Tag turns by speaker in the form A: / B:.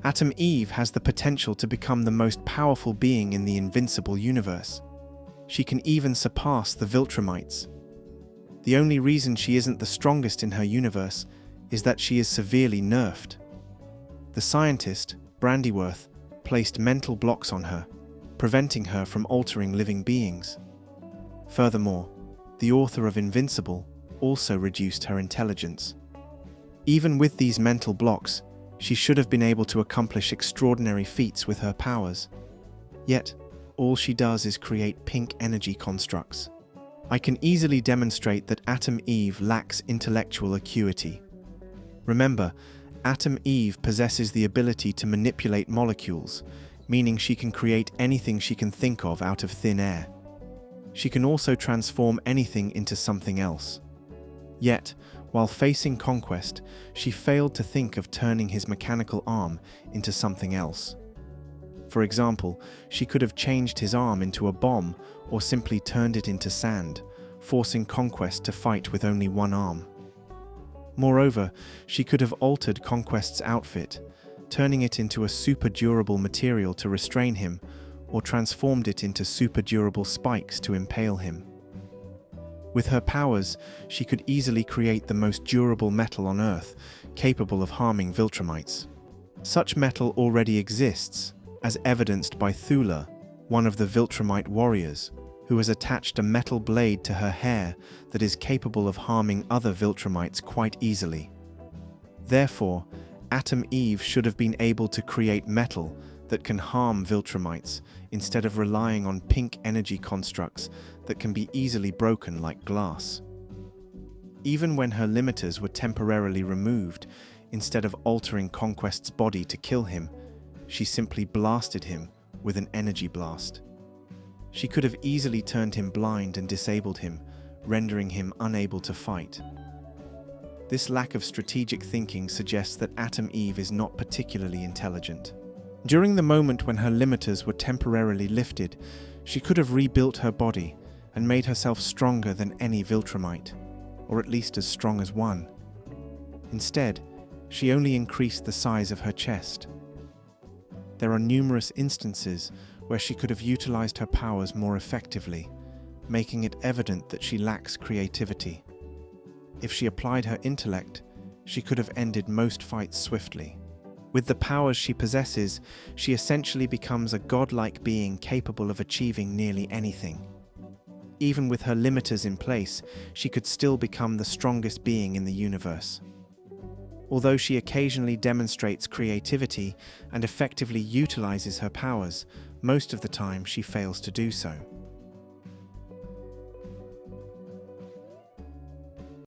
A: Atom Eve has the potential to become the most powerful being in the invincible universe. She can even surpass the Viltrumites. The only reason she isn't the strongest in her universe is that she is severely nerfed. The scientist, Brandyworth, placed mental blocks on her, preventing her from altering living beings. Furthermore, the author of Invincible also reduced her intelligence. Even with these mental blocks, she should have been able to accomplish extraordinary feats with her powers. Yet, all she does is create pink energy constructs. I can easily demonstrate that Atom Eve lacks intellectual acuity. Remember, Atom Eve possesses the ability to manipulate molecules, meaning she can create anything she can think of out of thin air. She can also transform anything into something else. Yet, while facing Conquest, she failed to think of turning his mechanical arm into something else. For example, she could have changed his arm into a bomb or simply turned it into sand, forcing Conquest to fight with only one arm. Moreover, she could have altered Conquest's outfit, turning it into a super durable material to restrain him, or transformed it into super durable spikes to impale him. With her powers, she could easily create the most durable metal on Earth, capable of harming Viltrumites. Such metal already exists, as evidenced by Thula, one of the Viltrumite warriors, who has attached a metal blade to her hair that is capable of harming other Viltrumites quite easily. Therefore, Atom Eve should have been able to create metal that can harm Viltrumites instead of relying on pink energy constructs that can be easily broken like glass. Even when her limiters were temporarily removed, instead of altering Conquest's body to kill him, she simply blasted him with an energy blast. She could have easily turned him blind and disabled him, rendering him unable to fight. This lack of strategic thinking suggests that Atom Eve is not particularly intelligent. During the moment when her limiters were temporarily lifted, she could have rebuilt her body and made herself stronger than any Viltrumite, or at least as strong as one. Instead, she only increased the size of her chest. There are numerous instances where she could have utilized her powers more effectively, making it evident that she lacks creativity. If she applied her intellect, she could have ended most fights swiftly. With the powers she possesses, she essentially becomes a godlike being capable of achieving nearly anything. Even with her limiters in place, she could still become the strongest being in the universe. Although she occasionally demonstrates creativity and effectively utilizes her powers, most of the time she fails to do so.